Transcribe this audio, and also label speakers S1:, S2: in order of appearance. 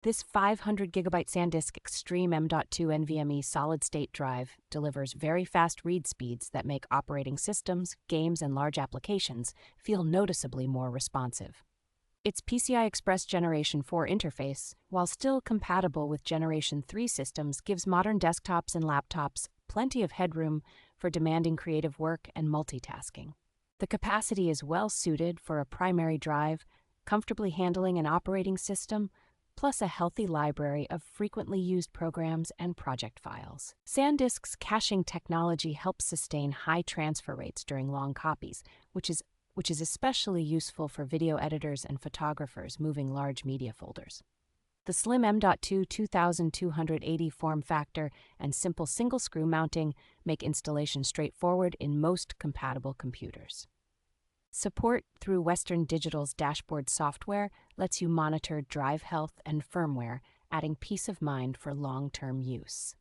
S1: This 500GB SanDisk Extreme M.2 NVMe solid-state drive delivers very fast read speeds that make operating systems, games, and large applications feel noticeably more responsive. Its PCI Express Generation 4 interface, while still compatible with Generation 3 systems, gives modern desktops and laptops plenty of headroom for demanding creative work and multitasking. The capacity is well suited for a primary drive, comfortably handling an operating system, plus a healthy library of frequently used programs and project files. SanDisk's caching technology helps sustain high transfer rates during long copies, which is especially useful for video editors and photographers moving large media folders. The slim M.2 2280 form factor and simple single-screw mounting make installation straightforward in most compatible computers. Support through Western Digital's dashboard software lets you monitor drive health and firmware, adding peace of mind for long-term use.